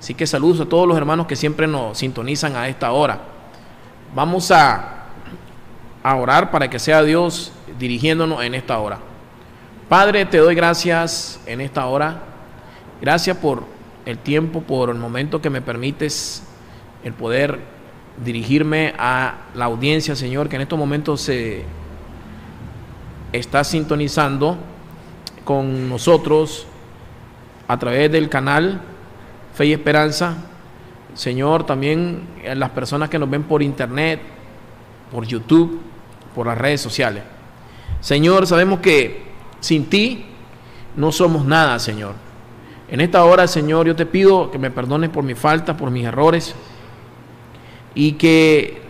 Así que saludos a todos los hermanos que siempre nos sintonizan a esta hora. Vamos a orar para que sea Dios dirigiéndonos en esta hora. Padre, te doy gracias en esta hora. Gracias por el tiempo, por el momento que me permites el poder dirigirme a la audiencia, Señor, que en estos momentos se está sintonizando con nosotros a través del canal Fe y Esperanza. Señor, también a las personas que nos ven por internet, por YouTube, por las redes sociales. Señor, sabemos que sin ti no somos nada, Señor. En esta hora, Señor, yo te pido que me perdones por mis faltas, por mis errores, y que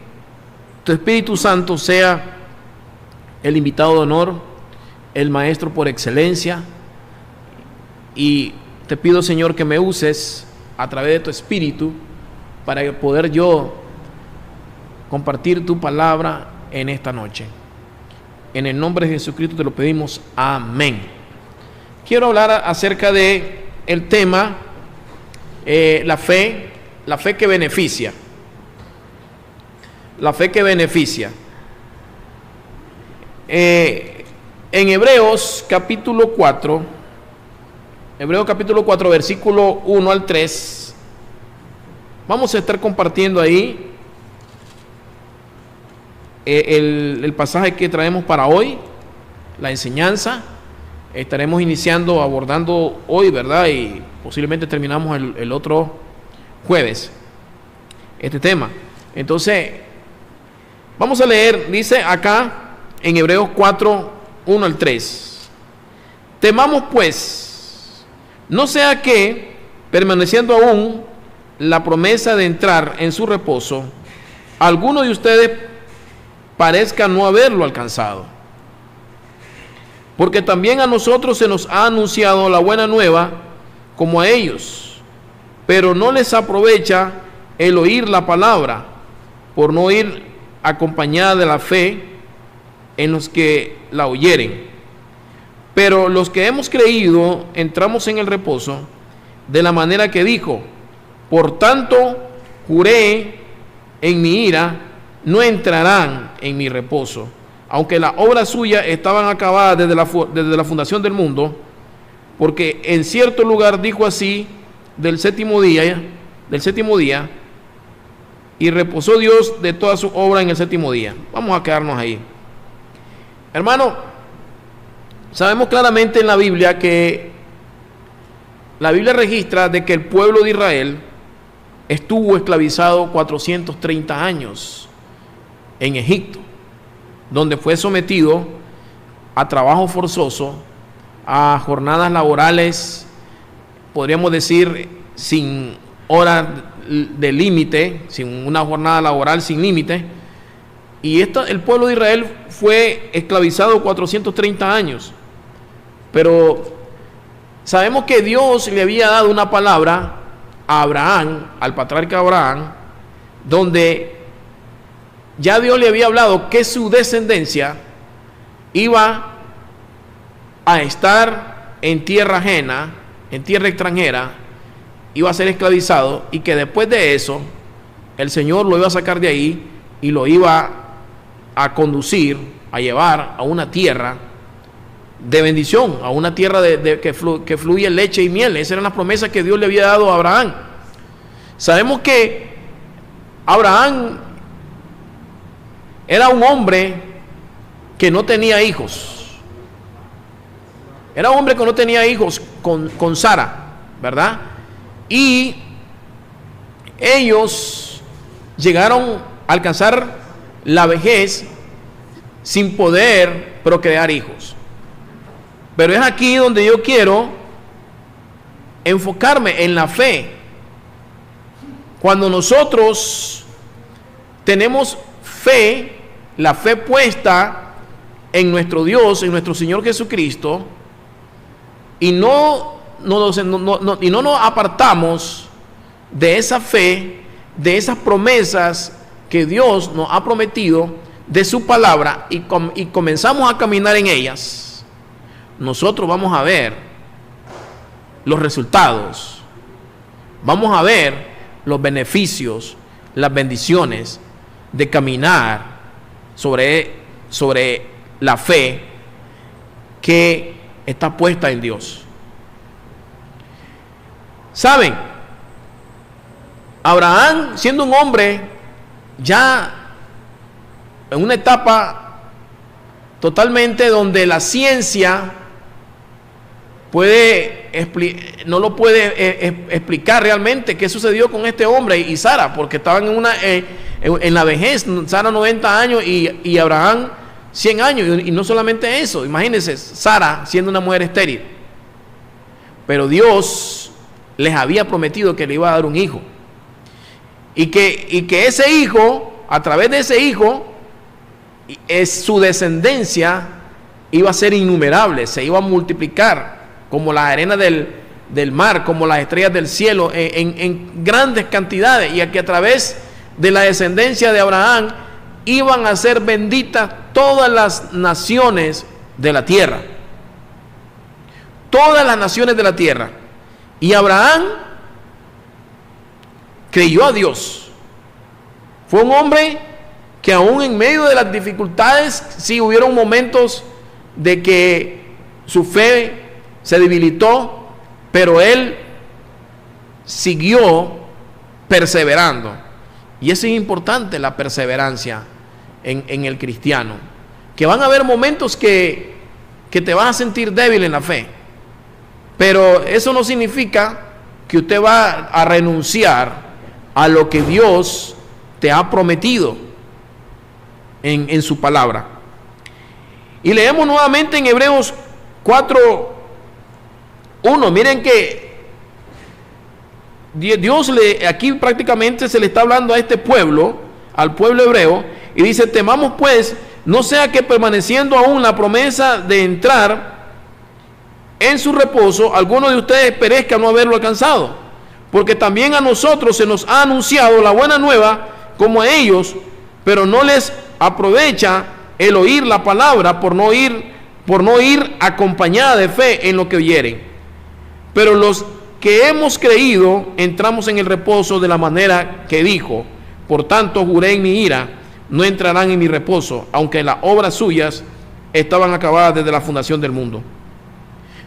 tu Espíritu Santo sea el invitado de honor, el maestro por excelencia, y te pido, Señor, que me uses a través de tu Espíritu para poder yo compartir tu palabra en esta noche. En el nombre de Jesucristo te lo pedimos. Amén. Quiero hablar acerca de el tema la fe que beneficia. La fe que beneficia. En Hebreos capítulo 4, versículo 1 al 3, vamos a estar compartiendo ahí el pasaje que traemos para hoy, la enseñanza. Estaremos iniciando, abordando hoy, ¿verdad? Y posiblemente terminamos el otro jueves este tema. Entonces, vamos a leer, dice acá en Hebreos 4, 1 al 3. Temamos pues, no sea que, permaneciendo aún la promesa de entrar en su reposo, alguno de ustedes parezca no haberlo alcanzado. Porque también a nosotros se nos ha anunciado la buena nueva como a ellos, pero no les aprovecha el oír la palabra, por no ir acompañada de la fe en los que la oyeren. Pero los que hemos creído entramos en el reposo, de la manera que dijo: por tanto juré en mi ira, no entrarán en mi reposo, aunque las obras suyas estaban acabadas desde la fundación del mundo, porque en cierto lugar dijo así del séptimo día, y reposó Dios de toda su obra en el séptimo día. Vamos a quedarnos ahí. Hermano, sabemos claramente en la Biblia que la Biblia registra de que el pueblo de Israel estuvo esclavizado 430 años en Egipto, donde fue sometido a trabajo forzoso, a jornadas laborales, podríamos decir, sin horas de límite, sin una jornada laboral sin límite. Y el pueblo de Israel fue esclavizado 430 años. Pero sabemos que Dios le había dado una palabra a Abraham, al patriarca Abraham, donde ya Dios le había hablado que su descendencia iba a estar en tierra ajena, en tierra extranjera, iba a ser esclavizado, y que después de eso el Señor lo iba a sacar de ahí y lo iba a conducir, a llevar a una tierra de bendición, a una tierra que fluye leche y miel. Esas eran las promesas que Dios le había dado a Abraham. Sabemos que Abraham era un hombre que no tenía hijos. Era un hombre que no tenía hijos con Sara, ¿verdad? Y ellos llegaron a alcanzar la vejez sin poder procrear hijos. Pero es aquí donde yo quiero enfocarme en la fe. Cuando nosotros tenemos fe, la fe puesta en nuestro Dios, en nuestro Señor Jesucristo, y no nos apartamos de esa fe, de esas promesas que Dios nos ha prometido, de su palabra, y comenzamos a caminar en ellas, nosotros vamos a ver los resultados, vamos a ver los beneficios, las bendiciones de caminar sobre la fe que está puesta en Dios. ¿Saben? Abraham, siendo un hombre ya en una etapa totalmente donde la ciencia no lo puede explicar realmente qué sucedió con este hombre y Sara, porque estaban en la vejez, Sara 90 años y Abraham 100 años, y no solamente eso, imagínense, Sara siendo una mujer estéril, pero Dios les había prometido que le iba a dar un hijo, y que ese hijo, a través de ese hijo, su descendencia iba a ser innumerable, se iba a multiplicar como la arena del mar, como las estrellas del cielo, en grandes cantidades, y que a través de la descendencia de Abraham iban a ser benditas todas las naciones de la tierra. Todas las naciones de la tierra. Y Abraham creyó a Dios. Fue un hombre que aún en medio de las dificultades, sí hubieron momentos de que su fe se debilitó, pero él siguió perseverando. Y eso es importante, la perseverancia en el cristiano. Que van a haber momentos que te vas a sentir débil en la fe, pero eso no significa que usted va a renunciar a lo que Dios te ha prometido en su palabra. Y leemos nuevamente en Hebreos 4:1. Miren que Dios aquí prácticamente se le está hablando a este pueblo, al pueblo hebreo, y dice: temamos pues, no sea que permaneciendo aún la promesa de entrar en su reposo, alguno de ustedes perezca no haberlo alcanzado, porque también a nosotros se nos ha anunciado la buena nueva como a ellos, pero no les aprovecha el oír la palabra por no ir acompañada de fe en lo que oyeren. Pero los que hemos creído entramos en el reposo de la manera que dijo: por tanto juré en mi ira, no entrarán en mi reposo, aunque las obras suyas estaban acabadas desde la fundación del mundo.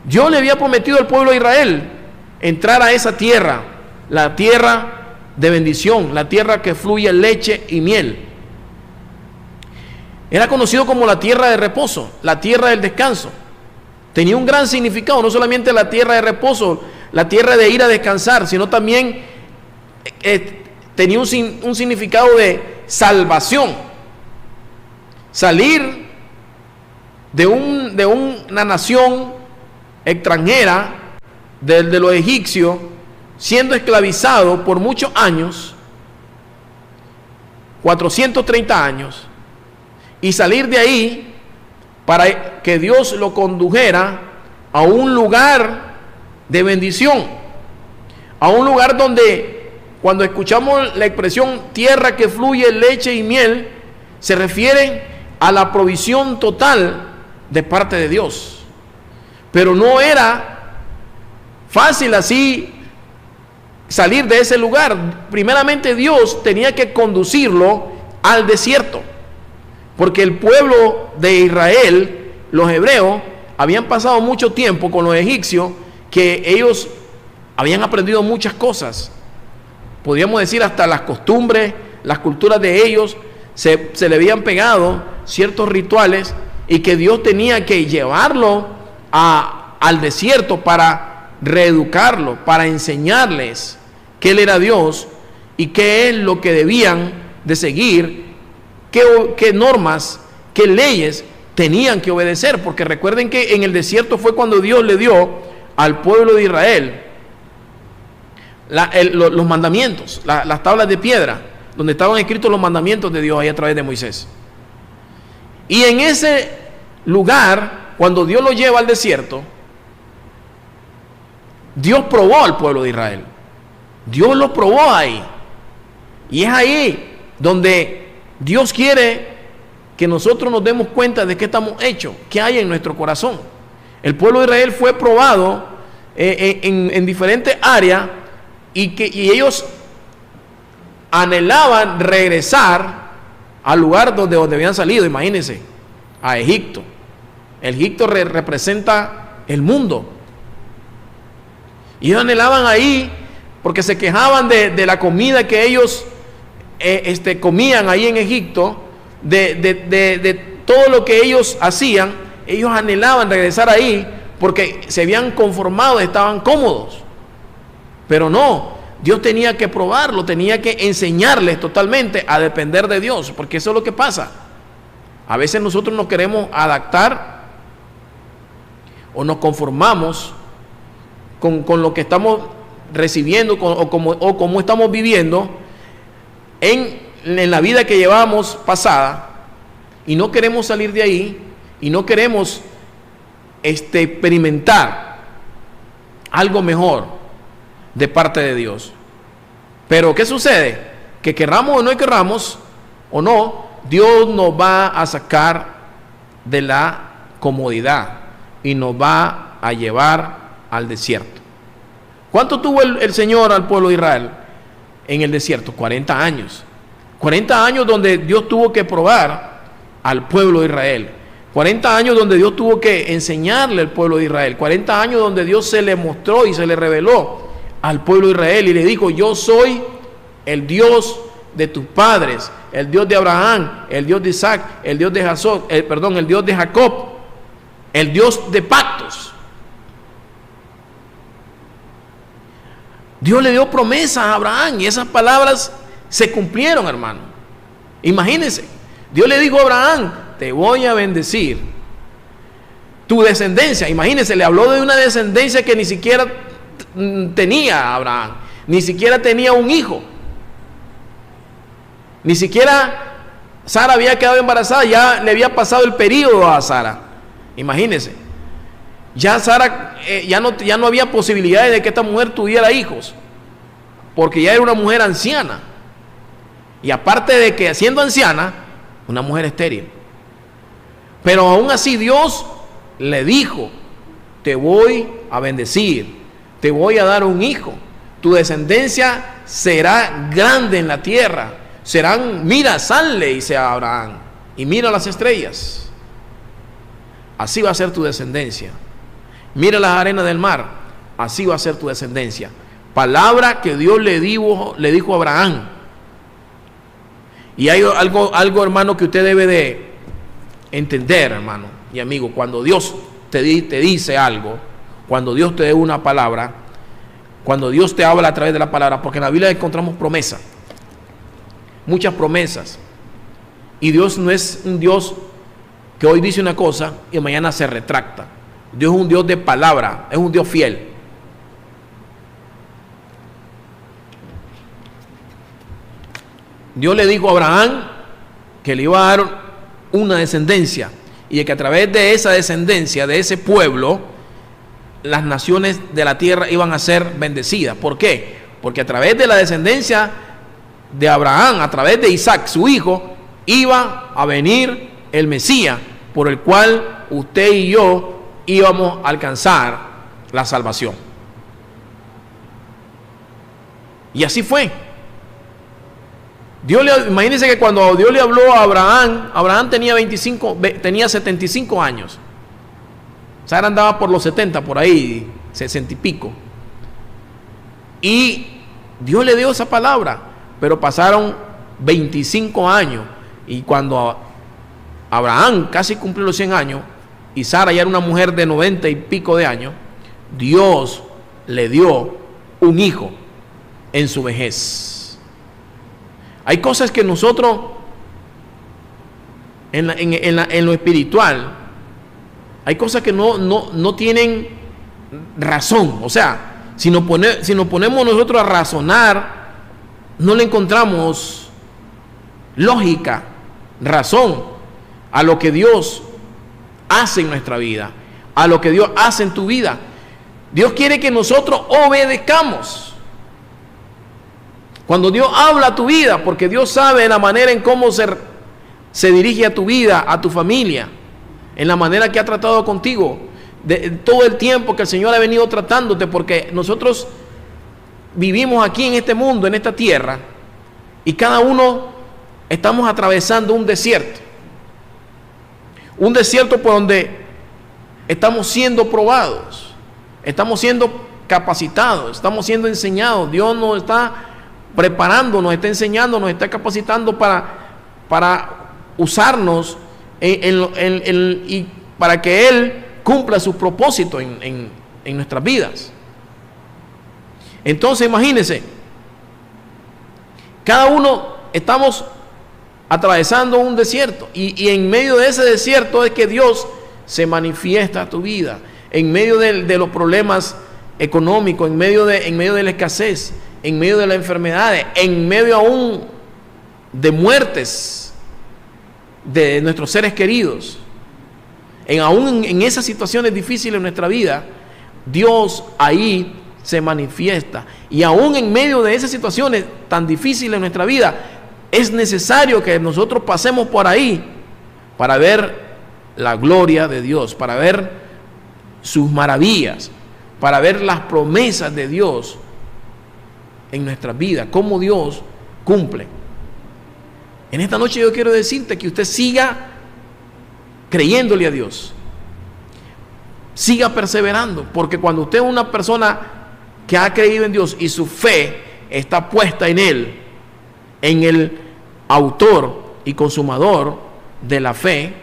Dios le había prometido al pueblo de Israel entrar a esa tierra, la tierra de bendición, la tierra que fluye leche y miel. Era conocido como la tierra de reposo, la tierra del descanso. Tenía un gran significado, no solamente la tierra de reposo, la tierra de ir a descansar, sino también tenía un significado de salvación. Salir de una nación extranjera, de los egipcios, siendo esclavizado por muchos años, 430 años, y salir de ahí para que Dios lo condujera a un lugar de bendición, a un lugar donde, cuando escuchamos la expresión tierra que fluye leche y miel, se refiere a la provisión total de parte de Dios. Pero no era fácil así salir de ese lugar. Primeramente Dios tenía que conducirlo al desierto, porque el pueblo de Israel, los hebreos, habían pasado mucho tiempo con los egipcios, que ellos habían aprendido muchas cosas, podríamos decir hasta las costumbres, las culturas de ellos, se le habían pegado ciertos rituales, y que Dios tenía que llevarlo al desierto para reeducarlo, para enseñarles que Él era Dios y qué es lo que debían de seguir, qué normas, qué leyes tenían que obedecer. Porque recuerden que en el desierto fue cuando Dios le dio al pueblo de Israel los mandamientos, las tablas de piedra, donde estaban escritos los mandamientos de Dios ahí a través de Moisés. Y en ese lugar, cuando Dios lo lleva al desierto, Dios probó al pueblo de Israel. Dios lo probó ahí. Y es ahí donde Dios quiere que nosotros nos demos cuenta de qué estamos hechos, qué hay en nuestro corazón. El pueblo de Israel fue probado en diferentes áreas y ellos anhelaban regresar al lugar donde habían salido. Imagínense, a Egipto. Egipto representa el mundo. Y ellos anhelaban ahí porque se quejaban de la comida que ellos comían ahí en Egipto, de todo lo que ellos hacían. Ellos anhelaban regresar ahí porque se habían conformado, estaban cómodos. Pero no, Dios tenía que probarlo, tenía que enseñarles totalmente a depender de Dios, porque eso es lo que pasa. A veces nosotros nos queremos adaptar o nos conformamos con lo que estamos recibiendo o como estamos viviendo en la vida que llevamos pasada, y no queremos salir de ahí y no queremos experimentar algo mejor de parte de Dios. Pero ¿qué sucede? Que querramos o no querramos o no, Dios nos va a sacar de la comodidad y nos va a llevar al desierto. ¿Cuánto tuvo el Señor al pueblo de Israel en el desierto? 40 años. 40 años donde Dios tuvo que probar al pueblo de Israel. 40 años donde Dios tuvo que enseñarle al pueblo de Israel. 40 años donde Dios se le mostró y se le reveló al pueblo de Israel y le dijo: yo soy el Dios de tus padres, el Dios de Abraham, el Dios de Isaac, el Dios de el Dios de Jacob, el Dios de pactos. Dios le dio promesas a Abraham y esas palabras se cumplieron, hermano. Imagínense, Dios le dijo a Abraham: te voy a bendecir. Tu descendencia, imagínense, le habló de una descendencia que ni siquiera tenía Abraham, ni siquiera tenía un hijo. Ni siquiera Sara había quedado embarazada, ya le había pasado el periodo a Sara. Imagínense, ya Sara ya no había posibilidades de que esta mujer tuviera hijos, porque ya era una mujer anciana, y aparte de que siendo anciana, una mujer estéril. Pero aún así Dios le dijo: te voy a bendecir, te voy a dar un hijo, tu descendencia será grande en la tierra. Mira, San le dice a Abraham, y mira las estrellas, así va a ser tu descendencia. Mira las arenas del mar, así va a ser tu descendencia. Palabra que Dios le dijo a Abraham. Y hay algo, hermano, que usted debe de entender, hermano y amigo. Cuando Dios te dice algo, cuando Dios te dé una palabra, cuando Dios te habla a través de la palabra, porque en la Biblia encontramos promesas, muchas promesas, y Dios no es un Dios que hoy dice una cosa y mañana se retracta. Dios es un Dios de palabra, es un Dios fiel. Dios le dijo a Abraham que le iba a dar una descendencia, y de que a través de esa descendencia, de ese pueblo, las naciones de la tierra iban a ser bendecidas. ¿Por qué? Porque a través de la descendencia de Abraham, a través de Isaac, su hijo, iba a venir el Mesías, por el cual usted y yo íbamos a alcanzar la salvación. Y así fue. Imagínense que cuando Dios le habló a Abraham, Abraham tenía 75 años. Sara andaba por los 70, por ahí, 60 y pico. Y Dios le dio esa palabra, pero pasaron 25 años. Y cuando Abraham casi cumplió los 100 años, y Sara ya era una mujer de 90 y pico de años, Dios le dio un hijo en su vejez. Hay cosas que nosotros en lo espiritual, hay cosas que no tienen razón. O sea, si nos ponemos nosotros a razonar, no le encontramos lógica, razón a lo que Dios hace en nuestra vida, a lo que Dios hace en tu vida. Dios quiere que nosotros obedezcamos. Cuando Dios habla a tu vida, porque Dios sabe la manera en cómo se dirige a tu vida, a tu familia, en la manera que ha tratado contigo, de todo el tiempo que el Señor ha venido tratándote, porque nosotros vivimos aquí en este mundo, en esta tierra, y cada uno estamos atravesando un desierto por donde estamos siendo probados, estamos siendo capacitados, estamos siendo enseñados. Dios nos está preparando, nos está enseñando, nos está capacitando para usarnos y para que Él cumpla sus propósitos en nuestras vidas. Entonces imagínense, cada uno estamos atravesando un desierto, y en medio de ese desierto es que Dios se manifiesta a tu vida, en medio de los problemas económicos, en medio de la escasez, en medio de las enfermedades, en medio aún de muertes de nuestros seres queridos, aún en esas situaciones difíciles de nuestra vida, Dios ahí se manifiesta. Y aún en medio de esas situaciones tan difíciles en nuestra vida, es necesario que nosotros pasemos por ahí para ver la gloria de Dios, para ver sus maravillas, para ver las promesas de Dios en nuestras vidas, cómo Dios cumple. En esta noche yo quiero decirte que usted siga creyéndole a Dios, siga perseverando, porque cuando usted es una persona que ha creído en Dios y su fe está puesta en Él, en el autor y consumador de la fe,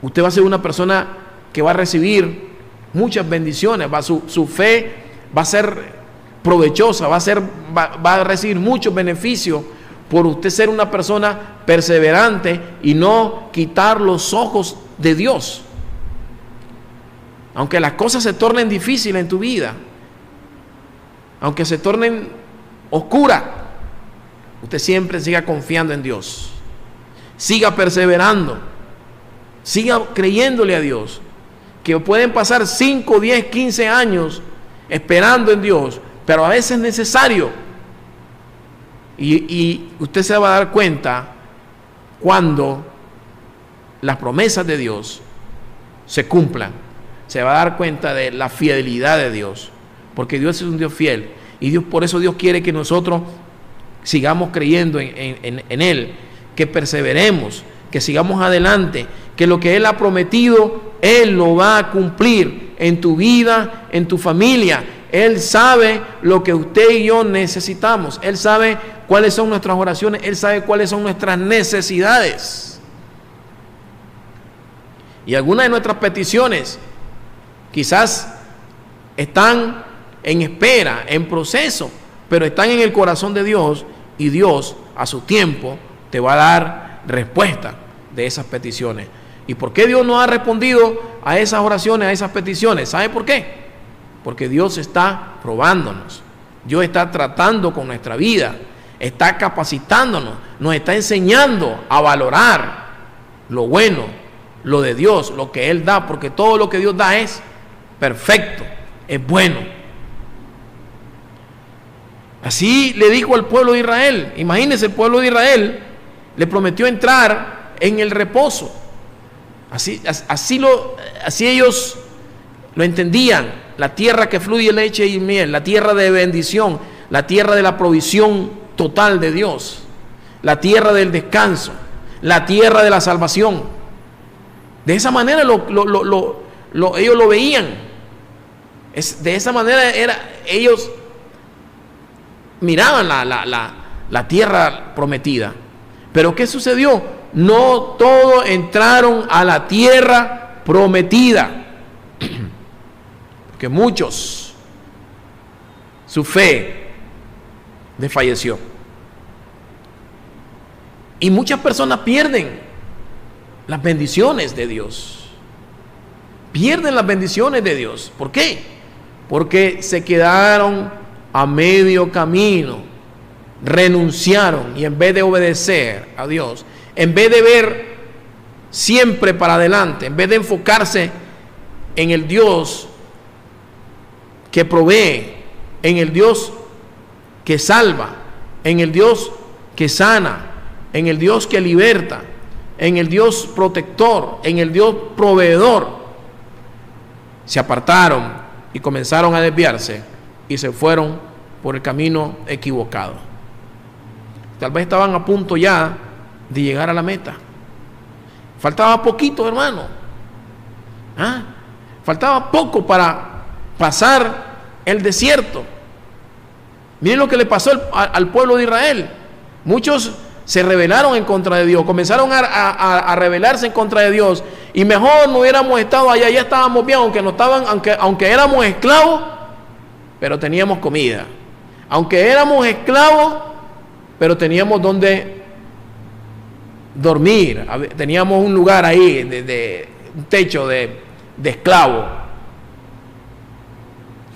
usted va a ser una persona que va a recibir muchas bendiciones, su fe va a ser provechosa, va a recibir muchos beneficios por usted ser una persona perseverante y no quitar los ojos de Dios. Aunque las cosas se tornen difíciles en tu vida, aunque se tornen oscuras, usted siempre siga confiando en Dios, siga perseverando, siga creyéndole a Dios, que pueden pasar 5, 10, 15 años esperando en Dios, pero a veces es necesario, y usted se va a dar cuenta cuando las promesas de Dios se cumplan. Se va a dar cuenta de la fidelidad de Dios, porque Dios es un Dios fiel, y por eso Dios quiere que nosotros sigamos creyendo en Él, que perseveremos, que sigamos adelante, que lo que Él ha prometido, Él lo va a cumplir en tu vida, en tu familia. Él sabe lo que usted y yo necesitamos, Él sabe cuáles son nuestras oraciones, Él sabe cuáles son nuestras necesidades. Y algunas de nuestras peticiones quizás están en espera, en proceso, pero están en el corazón de Dios, y Dios a su tiempo te va a dar respuesta de esas peticiones. ¿Y por qué Dios no ha respondido a esas oraciones, a esas peticiones? ¿Sabe por qué? Porque Dios está probándonos, Dios está tratando con nuestra vida, está capacitándonos, nos está enseñando a valorar lo bueno, lo de Dios, lo que Él da, porque todo lo que Dios da es perfecto, es bueno. Así le dijo al pueblo de Israel. Imagínense, el pueblo de Israel le prometió entrar en el reposo. Así ellos lo entendían, la tierra que fluye leche y miel, la tierra de bendición, la tierra de la provisión total de Dios, la tierra del descanso, la tierra de la salvación. De esa manera ellos lo veían. De esa manera ellos miraban la tierra prometida. Pero ¿qué sucedió? No todos entraron a la tierra prometida, porque muchos, su fe desfalleció, y muchas personas pierden las bendiciones de Dios, pierden las bendiciones de Dios. ¿Por qué? Porque se quedaron a medio camino, renunciaron, y en vez de obedecer a Dios, en vez de ver siempre para adelante, en vez de enfocarse en el Dios que provee, en el Dios que salva, en el Dios que sana, en el Dios que liberta, en el Dios protector, en el Dios proveedor, se apartaron y comenzaron a desviarse y se fueron por el camino equivocado. Tal vez estaban a punto ya de llegar a la meta. Faltaba poquito, hermano. Faltaba poco para pasar el desierto. Miren lo que le pasó al pueblo de Israel. Muchos se rebelaron en contra de Dios, comenzaron a rebelarse en contra de Dios, y mejor no hubiéramos estado allá, ya estábamos bien, aunque éramos esclavos, pero teníamos comida. Aunque éramos esclavos, pero teníamos donde dormir, teníamos un lugar ahí, un techo de esclavo.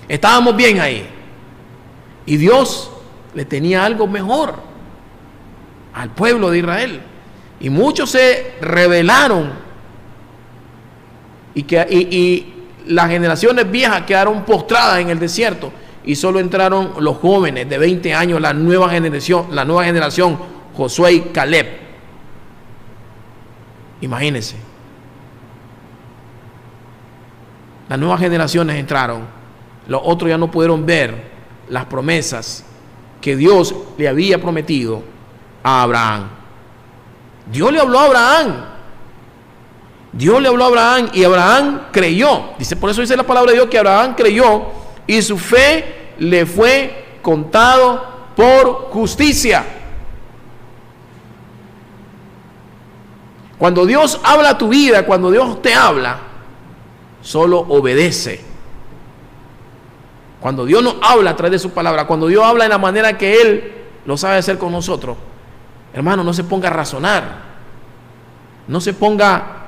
Estábamos bien ahí. Y Dios le tenía algo mejor al pueblo de Israel. Y muchos se rebelaron. Y las generaciones viejas quedaron postradas en el desierto. Y solo entraron los jóvenes de 20 años, la nueva generación, Josué y Caleb. Imagínense. Las nuevas generaciones entraron. Los otros ya no pudieron ver las promesas que Dios le había prometido a Abraham. Dios le habló a Abraham. Dios le habló a Abraham y Abraham creyó. Por eso dice la palabra de Dios que Abraham creyó y su fe le fue contado por justicia. Cuando Dios habla a tu vida, cuando Dios te habla, solo obedece. Cuando Dios nos habla a través de su palabra, cuando Dios habla en la manera que Él lo sabe hacer con nosotros, hermano, no se ponga a razonar, no se ponga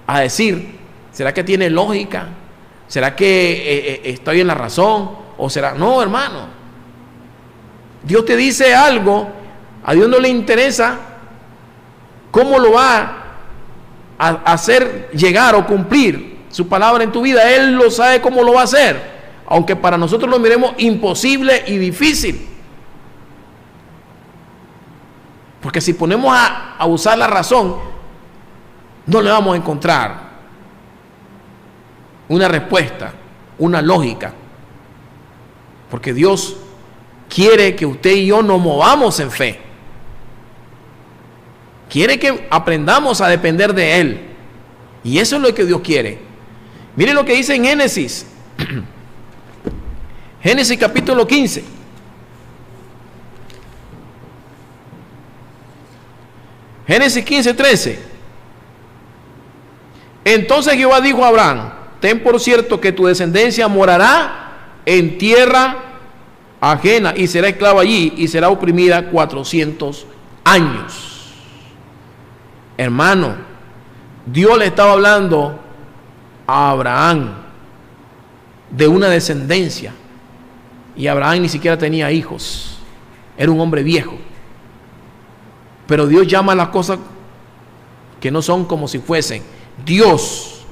a decir, ¿será que tiene lógica? ¿Será que estoy en la razón? ¿O será? No, hermano. Dios te dice algo, a Dios no le interesa cómo lo va a hacer llegar o cumplir su palabra en tu vida. Él lo sabe cómo lo va a hacer. Aunque para nosotros lo miremos imposible y difícil. Porque si ponemos a usar la razón, no le vamos a encontrar una respuesta, una lógica. Porque Dios quiere que usted y yo nos movamos en fe. Quiere que aprendamos a depender de Él. Y eso es lo que Dios quiere. Mire lo que dice en Génesis. Génesis capítulo 15. Génesis 15:13. Entonces Jehová dijo a Abraham: ten por cierto que tu descendencia morará en tierra ajena y será esclava allí y será oprimida 400 años. Hermano, Dios le estaba hablando a Abraham de una descendencia. Y Abraham ni siquiera tenía hijos. Era un hombre viejo. Pero Dios llama a las cosas que no son como si fuesen. Dios,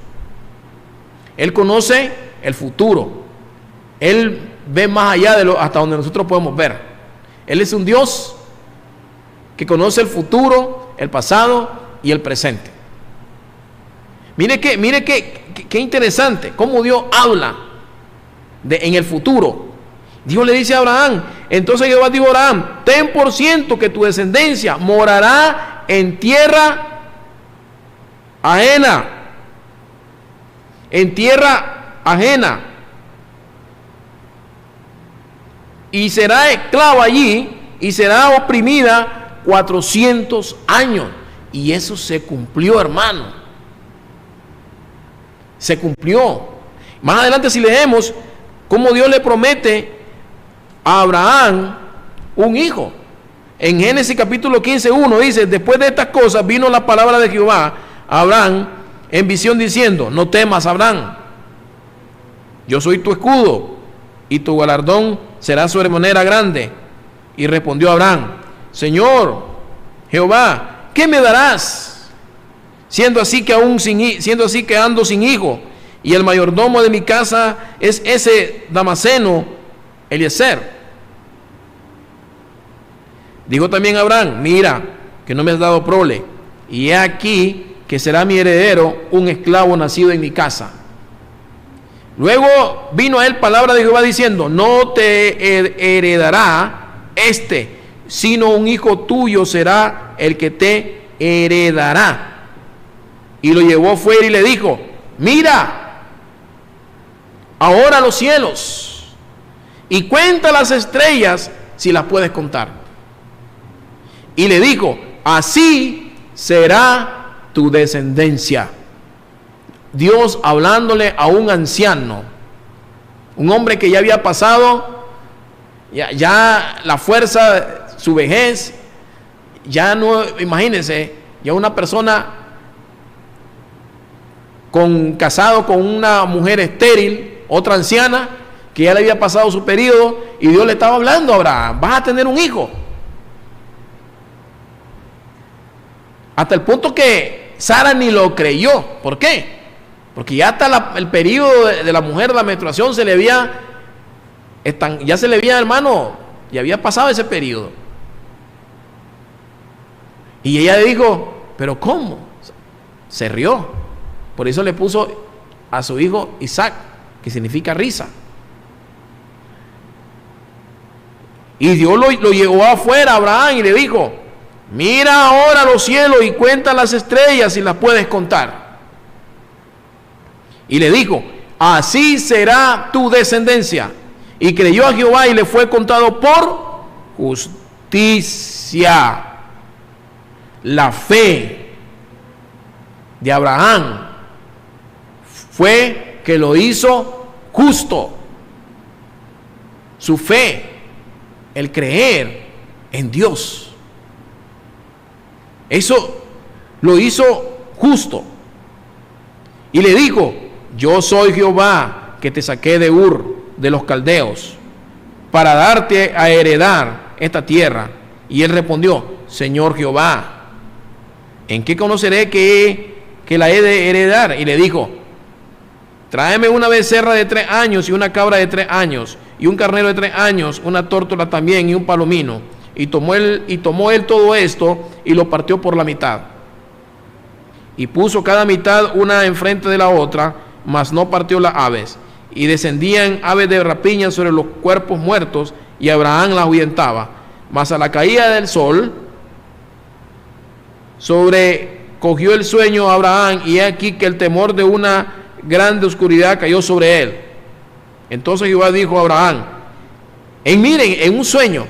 Él conoce el futuro. Él ve más allá de hasta donde nosotros podemos ver. Él es un Dios que conoce el futuro, el pasado y el presente. Mire qué interesante cómo Dios habla en el futuro. Dios le dice a Abraham, entonces Jehová dijo a Abraham: ten por ciento que tu descendencia morará en tierra ajena. En tierra ajena. Y será esclava allí y será oprimida 400 años. Y eso se cumplió, hermano. Se cumplió. Más adelante, si leemos cómo Dios le promete a Abraham un hijo. En Génesis capítulo 15:1 dice: después de estas cosas vino la palabra de Jehová a Abraham en visión diciendo: no temas, Abraham, yo soy tu escudo y tu galardón será sobremanera grande. Y respondió Abraham: Señor Jehová, ¿qué me darás? Siendo así que ando sin hijo, y el mayordomo de mi casa es ese Damaseno Eliezer. Dijo también Abraham: mira, que no me has dado prole, y he aquí que será mi heredero un esclavo nacido en mi casa. Luego vino a él palabra de Jehová diciendo: no te heredará sino un hijo tuyo será el que te heredará. Y lo llevó fuera y le dijo: mira ahora los cielos y cuenta las estrellas si las puedes contar. Y le dijo: así será tu descendencia. Dios hablándole a un anciano, un hombre que ya había pasado ya la fuerza, su vejez, ya no, imagínense, ya una persona casado con una mujer estéril, otra anciana, que ya le había pasado su periodo, y Dios le estaba hablando a Abraham: vas a tener un hijo. Hasta el punto que Sara ni lo creyó. ¿Por qué? Porque ya hasta el periodo de la mujer, la menstruación, ya se le había, hermano, ya había pasado ese periodo. Y ella le dijo: ¿pero cómo? Se rió. Por eso le puso a su hijo Isaac, que significa risa. Y Dios lo llevó afuera a Abraham y le dijo: mira ahora los cielos y cuenta las estrellas si las puedes contar. Y le dijo: así será tu descendencia. Y creyó a Jehová y le fue contado por justicia. La fe de Abraham fue que lo hizo justo. Su fe, el creer en Dios, eso lo hizo justo. Y le dijo: yo soy Jehová que te saqué de Ur de los caldeos para darte a heredar esta tierra. Y él respondió: Señor Jehová, ¿en qué conoceré que la he de heredar? Y le dijo: tráeme una becerra de 3 años y una cabra de 3 años y un carnero de 3 años, una tórtola también y un palomino. Y tomó él todo esto y lo partió por la mitad. Y puso cada mitad una enfrente de la otra, mas no partió las aves. Y descendían aves de rapiña sobre los cuerpos muertos, y Abraham las ahuyentaba. Mas a la caída del sol sobrecogió el sueño a Abraham, y he aquí que el temor de una grande oscuridad cayó sobre él. Entonces Jehová dijo a Abraham, en un sueño: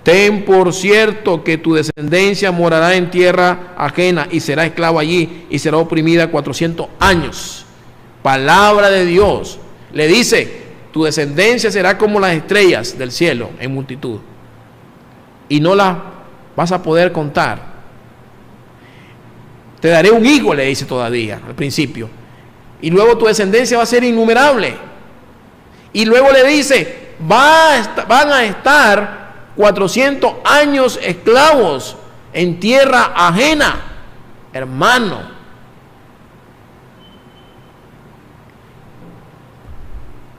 ten por cierto que tu descendencia morará en tierra ajena y será esclavo allí y será oprimida 400 años. Palabra de Dios. Le dice: tu descendencia será como las estrellas del cielo en multitud, y no las vas a poder contar. Te daré un hijo, le dice todavía al principio, y luego tu descendencia va a ser innumerable. Y luego le dice: van a estar 400 años esclavos en tierra ajena. Hermano,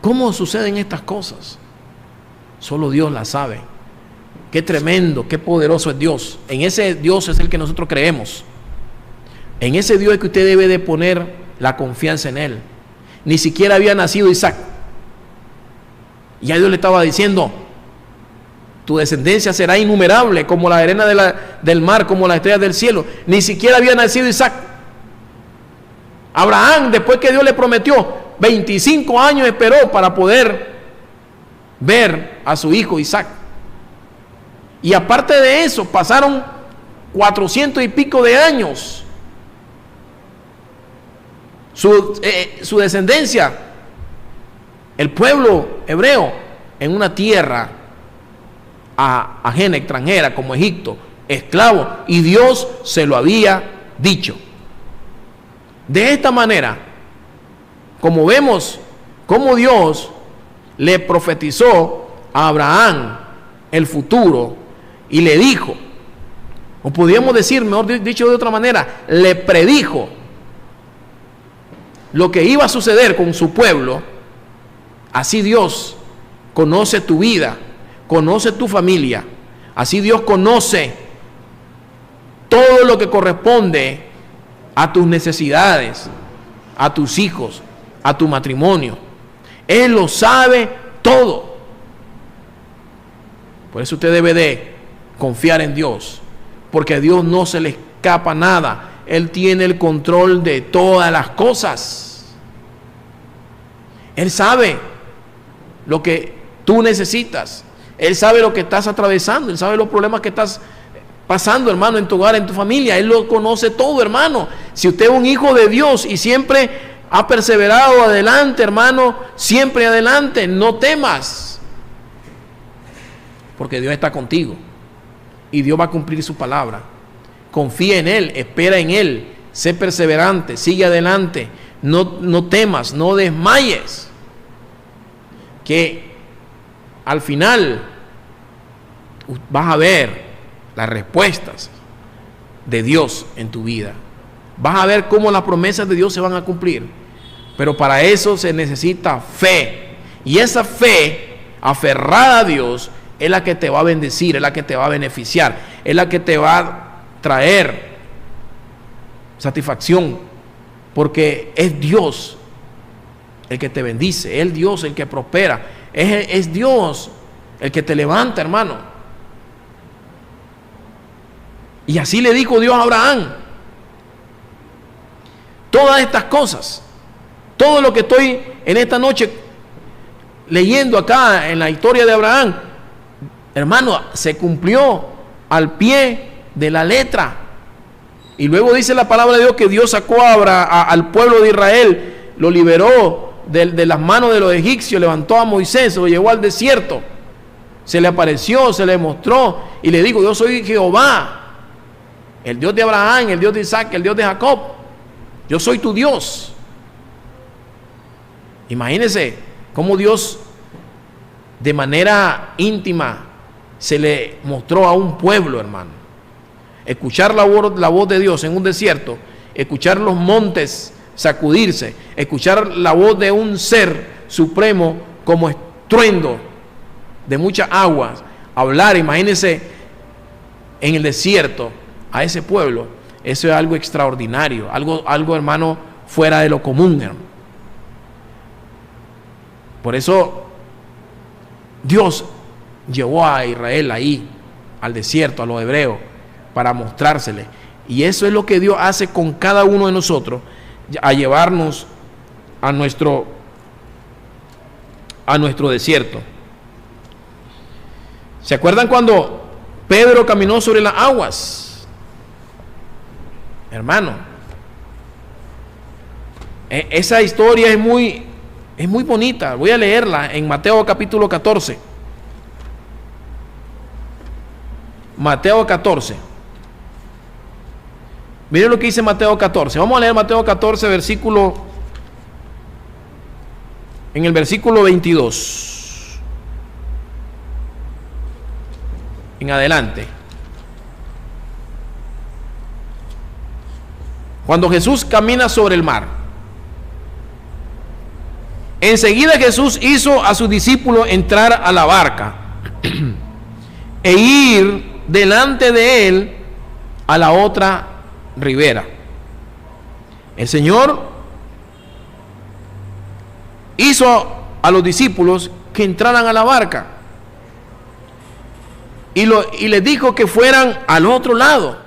¿cómo suceden estas cosas? Solo Dios las sabe. Qué tremendo, qué poderoso es Dios. En ese Dios es el que nosotros creemos. En ese Dios es que usted debe de poner la confianza en Él. Ni siquiera había nacido Isaac. Ya Dios le estaba diciendo: tu descendencia será innumerable como la arena del mar, como las estrellas del cielo. Ni siquiera había nacido Isaac. Abraham, después que Dios le prometió, 25 años esperó para poder ver a su hijo Isaac. Y aparte de eso, pasaron 400 y pico de años. Su descendencia, el pueblo hebreo, en una tierra ajena, extranjera, como Egipto, esclavo, y Dios se lo había dicho. De esta manera, como vemos cómo Dios le profetizó a Abraham el futuro y le dijo, o podríamos decir, mejor dicho de otra manera, le predijo lo que iba a suceder con su pueblo. Así Dios conoce tu vida, conoce tu familia, así Dios conoce todo lo que corresponde a tus necesidades, a tus hijos, a tu matrimonio. Él lo sabe todo. Por eso usted debe de confiar en Dios, porque a Dios no se le escapa nada. Él tiene el control de todas las cosas. Él sabe lo que tú necesitas. Él sabe lo que estás atravesando. Él sabe los problemas que estás pasando, hermano, en tu hogar, en tu familia. Él lo conoce todo, hermano. Si usted es un hijo de Dios y siempre ha perseverado adelante, hermano, siempre adelante, no temas, porque Dios está contigo y Dios va a cumplir su palabra. Confía en Él, espera en Él, sé perseverante, sigue adelante, no temas, no desmayes, que al final vas a ver las respuestas de Dios en tu vida. Vas a ver cómo las promesas de Dios se van a cumplir. Pero para eso se necesita fe. Y esa fe aferrada a Dios es la que te va a bendecir, es la que te va a beneficiar, es la que te va a traer satisfacción. Porque es Dios el que te bendice, es Dios el que prospera, es Dios el que te levanta, hermano. Y así le dijo Dios a Abraham. Todas estas cosas, todo lo que estoy en esta noche leyendo acá en la historia de Abraham, hermano, se cumplió al pie de la letra. Y luego dice la palabra de Dios que Dios sacó al pueblo de Israel, lo liberó de las manos de los egipcios, levantó a Moisés, lo llevó al desierto, se le apareció, se le mostró y le dijo: yo soy Jehová, el Dios de Abraham, el Dios de Isaac, el Dios de Jacob. Yo soy tu Dios. Imagínense cómo Dios de manera íntima se le mostró a un pueblo, hermano. Escuchar la voz de Dios en un desierto, escuchar los montes sacudirse, escuchar la voz de un ser supremo como estruendo de muchas aguas, hablar, imagínense, en el desierto a ese pueblo. Eso es algo extraordinario, algo, hermano, fuera de lo común, hermano. Por eso Dios llevó a Israel ahí, al desierto, a los hebreos, para mostrársele. Y eso es lo que Dios hace con cada uno de nosotros, a llevarnos a nuestro desierto. ¿Se acuerdan cuando Pedro caminó sobre las aguas? Hermano, esa historia es muy bonita. Voy a leerla en Mateo capítulo 14. Mateo 14. Miren lo que dice Mateo 14. Vamos a leer Mateo 14, en el versículo 22 en adelante. Cuando Jesús camina sobre el mar, enseguida Jesús hizo a sus discípulos entrar a la barca e ir delante de él a la otra ribera. El Señor hizo a los discípulos que entraran a la barca y les dijo que fueran al otro lado.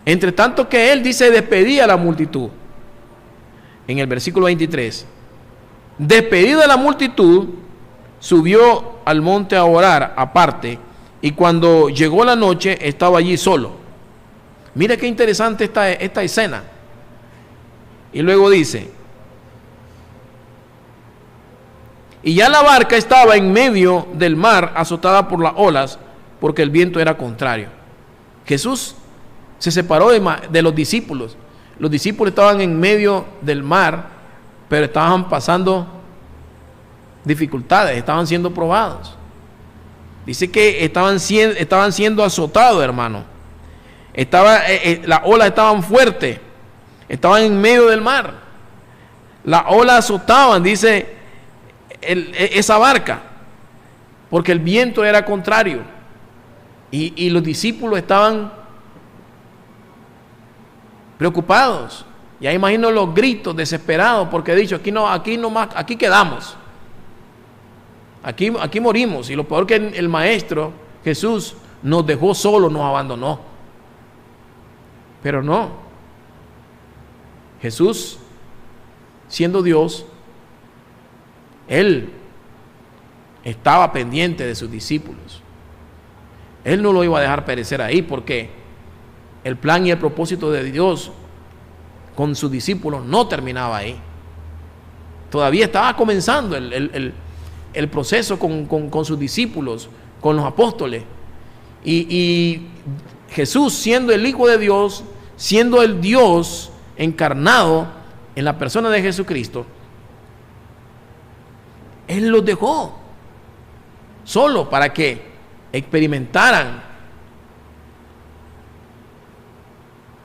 Entre tanto que él, dice, despedía a la multitud. En el versículo 23, despedida la multitud, subió al monte a orar aparte, y cuando llegó la noche estaba allí solo. Mira qué interesante esta escena. Y luego dice: y ya la barca estaba en medio del mar, azotada por las olas, porque el viento era contrario. Jesús se separó de los discípulos. Los discípulos estaban en medio del mar, pero estaban pasando dificultades, estaban siendo probados. Dice que estaban siendo azotados, hermano. Las olas estaban fuertes, estaban en medio del mar. Las olas azotaban, dice, esa barca, porque el viento era contrario. Y los discípulos estaban preocupados. Ya imagino los gritos desesperados porque he dicho, aquí no más, aquí quedamos. Aquí morimos. Y lo peor que el Maestro Jesús nos dejó solos, nos abandonó. Pero no. Jesús, siendo Dios, Él estaba pendiente de sus discípulos. Él no lo iba a dejar perecer ahí, porque el plan y el propósito de Dios con sus discípulos no terminaba ahí. Todavía estaba comenzando el proceso con sus discípulos, con los apóstoles. Y Jesús, siendo el Hijo de Dios, siendo el Dios encarnado en la persona de Jesucristo, Él los dejó solo para que experimentaran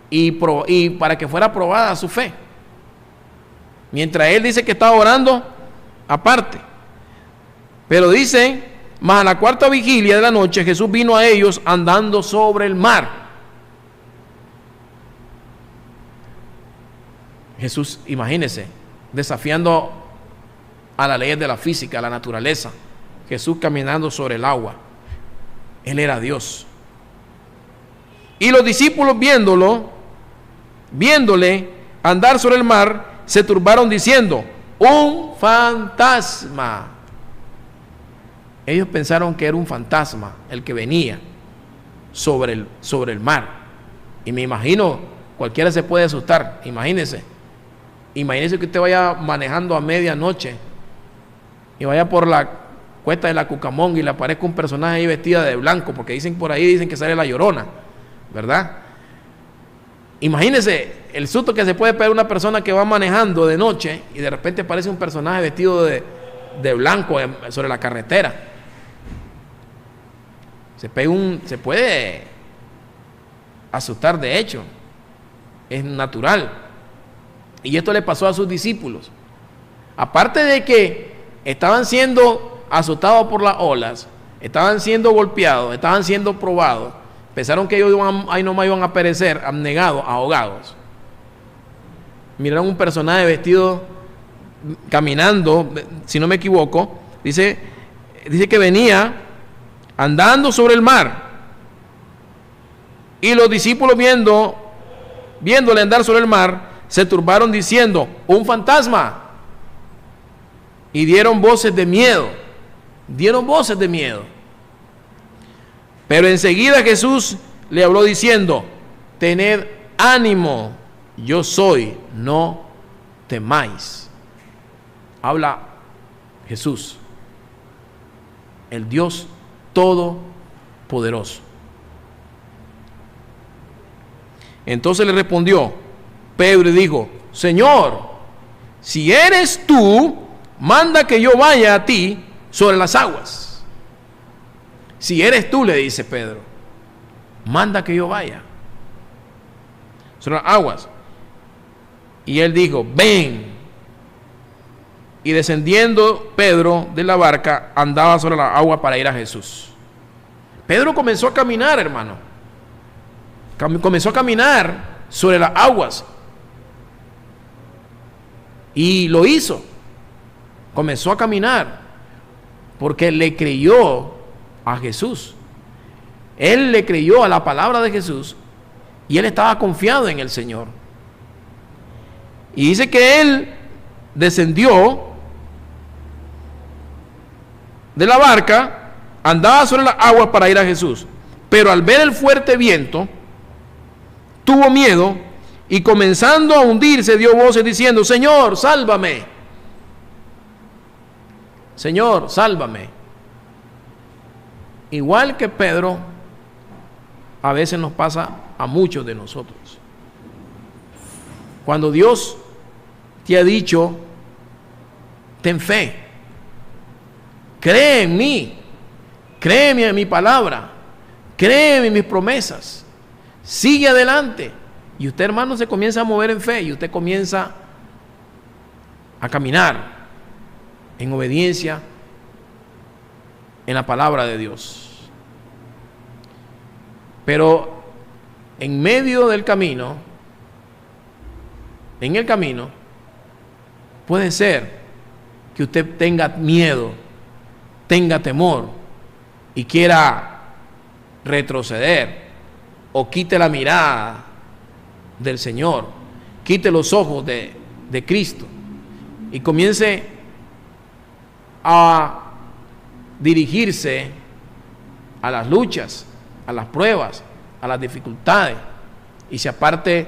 y para que fuera probada su fe. Mientras Él dice que estaba orando aparte. Pero dice, mas a la cuarta vigilia de la noche Jesús vino a ellos andando sobre el mar. Jesús, imagínense, desafiando a las leyes de la física, a la naturaleza. Jesús caminando sobre el agua. Él era Dios. Y los discípulos viéndole andar sobre el mar, se turbaron diciendo, un fantasma. Ellos pensaron que era un fantasma el que venía sobre el mar. Y me imagino, cualquiera se puede asustar. Imagínense que usted vaya manejando a medianoche y vaya por la cuesta de la Cucamonga y le aparezca un personaje ahí vestida de blanco, porque dicen que sale la Llorona, ¿verdad? Imagínense el susto que se puede pegar una persona que va manejando de noche y de repente aparece un personaje vestido de blanco sobre la carretera. Se puede asustar, de hecho, es natural. Y esto le pasó a sus discípulos. Aparte de que estaban siendo asustados por las olas, estaban siendo golpeados, estaban siendo probados, pensaron que ellos ahí nomás iban a perecer, abnegados, ahogados. Miraron un personaje vestido, caminando, si no me equivoco, dice que venía andando sobre el mar. Y los discípulos viéndole andar sobre el mar, se turbaron diciendo, un fantasma. Y dieron voces de miedo. Pero enseguida Jesús le habló diciendo, tened ánimo, yo soy, no temáis. Habla Jesús, el Dios Todopoderoso. Entonces le respondió Pedro y dijo, Señor, si eres tú, manda que yo vaya a ti sobre las aguas. Si eres tú, le dice Pedro, manda que yo vaya sobre las aguas. Y él dijo, ven. Y descendiendo Pedro de la barca, andaba sobre la agua para ir a Jesús. Pedro comenzó a caminar, hermano. Comenzó a caminar sobre las aguas. Y lo hizo. Comenzó a caminar porque le creyó a Jesús. Él le creyó a la palabra de Jesús y él estaba confiado en el Señor. Y dice que él descendió de la barca, andaba sobre las aguas para ir a Jesús, pero al ver el fuerte viento tuvo miedo y comenzando a hundirse dio voces diciendo, Señor, sálvame. Señor, sálvame. Igual que Pedro, a veces nos pasa a muchos de nosotros. Cuando Dios te ha dicho, ten fe, cree en mí, créeme en mi palabra, créeme en mis promesas, sigue adelante. Y usted, hermano, se comienza a mover en fe y usted comienza a caminar en obediencia en la palabra de Dios. Pero en medio del camino en el camino, puede ser que usted tenga miedo, tenga temor y quiera retroceder o quite la mirada del Señor, quite los ojos de Cristo y comience a dirigirse a las luchas, a las pruebas, a las dificultades y se aparte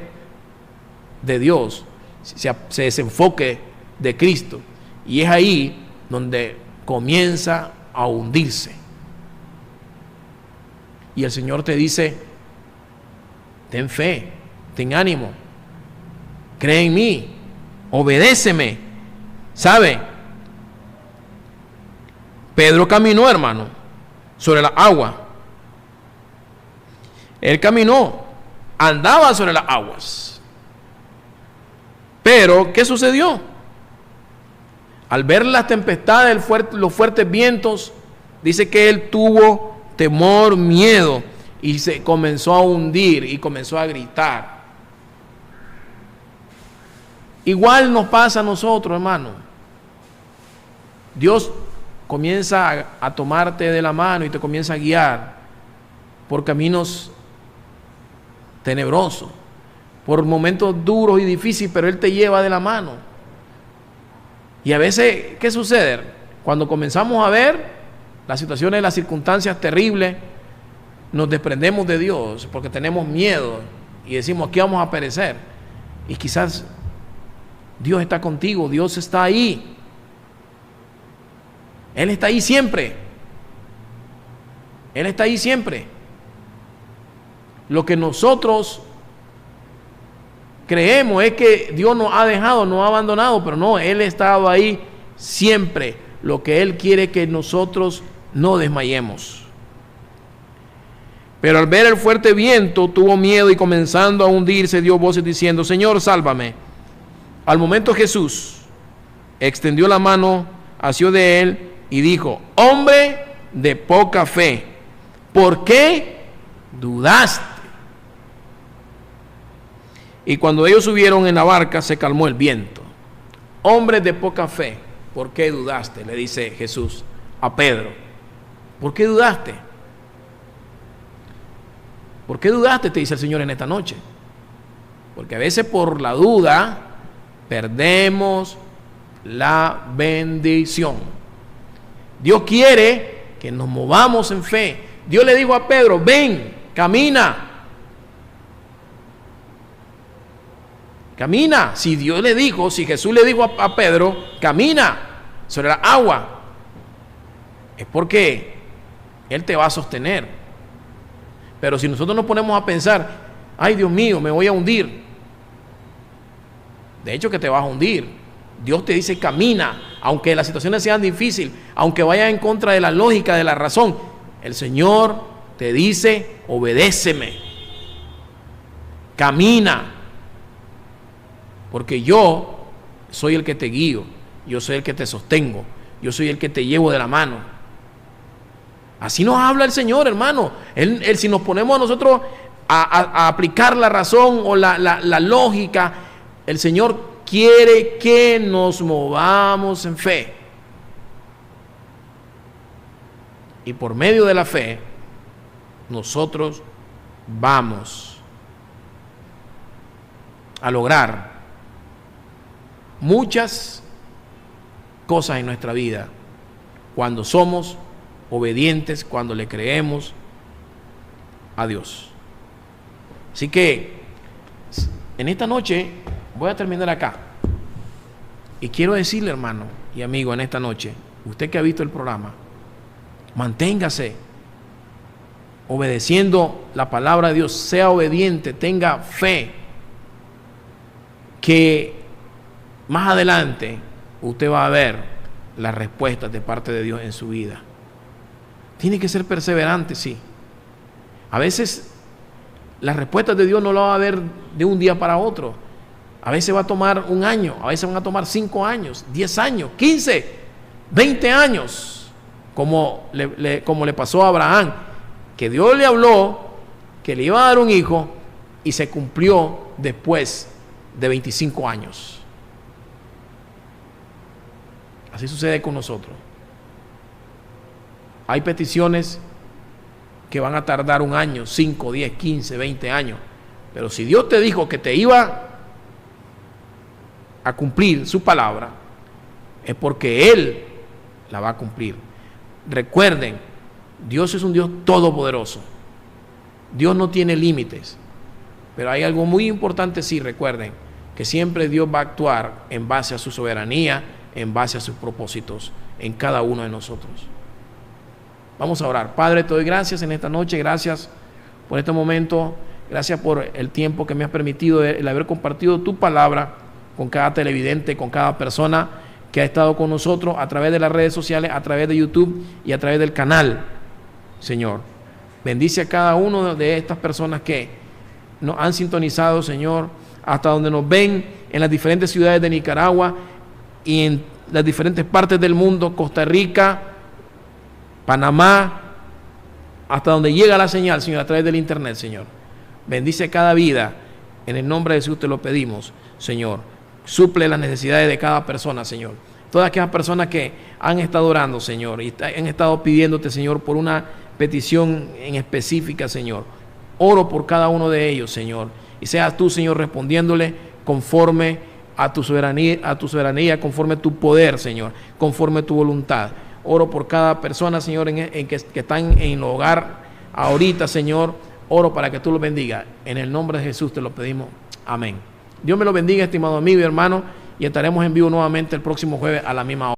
de Dios, se desenfoque de Cristo, y es ahí donde comienza a hundirse. Y el Señor te dice: ten fe, ten ánimo, cree en mí, obedéceme. ¿Sabe? Pedro caminó, hermano, sobre la agua. Él caminó, andaba sobre las aguas. Pero, ¿qué sucedió? Al ver las tempestades, los fuertes vientos, dice que él tuvo temor, miedo, y se comenzó a hundir y comenzó a gritar. Igual nos pasa a nosotros, hermano. Dios comienza a tomarte de la mano y te comienza a guiar por caminos tenebrosos, por momentos duros y difíciles, pero Él te lleva de la mano. Y a veces, ¿qué sucede? Cuando comenzamos a ver las situaciones, las circunstancias terribles, nos desprendemos de Dios porque tenemos miedo y decimos: aquí vamos a perecer. Y quizás Dios está contigo, Dios está ahí. Él está ahí siempre. Él está ahí siempre. Lo que nosotros creemos es que Dios nos ha dejado, nos ha abandonado, pero no, Él ha estado ahí siempre. Lo que Él quiere es que nosotros no desmayemos. Pero al ver el fuerte viento, tuvo miedo y comenzando a hundirse, dio voces diciendo: Señor, sálvame. Al momento Jesús extendió la mano, asió de él y dijo: hombre de poca fe, ¿por qué dudaste? Y cuando ellos subieron en la barca, se calmó el viento. Hombre de poca fe, ¿por qué dudaste? Le dice Jesús a Pedro. ¿Por qué dudaste? ¿Por qué dudaste? Te dice el Señor en esta noche. Porque a veces por la duda perdemos la bendición. Dios quiere que nos movamos en fe. Dios le dijo a Pedro: ven, camina. Camina. Si Dios le dijo, si Jesús le dijo a Pedro: camina sobre la agua, es porque Él te va a sostener. Pero si nosotros nos ponemos a pensar: ay, Dios mío, me voy a hundir, de hecho que te vas a hundir. Dios te dice: camina, aunque las situaciones sean difíciles, aunque vaya en contra de la lógica, de la razón. El Señor te dice: obedéceme, camina, porque yo soy el que te guío, yo soy el que te sostengo, yo soy el que te llevo de la mano. Así nos habla el Señor, hermano. Él, si nos ponemos a nosotros a aplicar la razón o la lógica, el Señor quiere que nos movamos en fe. Y por medio de la fe, nosotros vamos a lograr muchas cosas en nuestra vida cuando somos obedientes, cuando le creemos a Dios. Así que en esta noche voy a terminar acá y quiero decirle, hermano y amigo, en esta noche, usted que ha visto el programa, manténgase obedeciendo la palabra de Dios, sea obediente, tenga fe, que más adelante usted va a ver las respuestas de parte de Dios en su vida. Tiene que ser perseverante, sí. A veces las respuestas de Dios no las va a ver de un día para otro. A veces va a tomar un año, a veces van a tomar 5 años, 10 años, 15, 20 años, como le pasó a Abraham, que Dios le habló que le iba a dar un hijo y se cumplió después de 25 años. Así sucede con nosotros. Hay peticiones que van a tardar 1 año, 5, 10, 15, 20 años. Pero si Dios te dijo que te iba a cumplir su palabra, es porque Él la va a cumplir. Recuerden, Dios es un Dios todopoderoso. Dios no tiene límites. Pero hay algo muy importante, sí, recuerden, que siempre Dios va a actuar en base a su soberanía, en base a sus propósitos en cada uno de nosotros. Vamos a orar. Padre, te doy gracias en esta noche, gracias por este momento, gracias por el tiempo que me has permitido, el haber compartido tu palabra con cada televidente, con cada persona que ha estado con nosotros a través de las redes sociales, a través de YouTube y a través del canal. Señor, bendice a cada uno de estas personas que nos han sintonizado, Señor, hasta donde nos ven en las diferentes ciudades de Nicaragua y en las diferentes partes del mundo, Costa Rica, Panamá, hasta donde llega la señal, Señor, a través del internet, Señor. Bendice cada vida, en el nombre de Jesús te lo pedimos, Señor. Suple las necesidades de cada persona, Señor. Todas aquellas personas que han estado orando, Señor, y han estado pidiéndote, Señor, por una petición en específica, Señor. Oro por cada uno de ellos, Señor. Y seas tú, Señor, respondiéndole conforme a tu soberanía, conforme a tu poder, Señor, conforme a tu voluntad. Oro por cada persona, Señor, que están en el hogar ahorita, Señor. Oro para que tú los bendigas. En el nombre de Jesús te lo pedimos. Amén. Dios me lo bendiga, estimado amigo y hermano, y estaremos en vivo nuevamente el próximo jueves a la misma hora.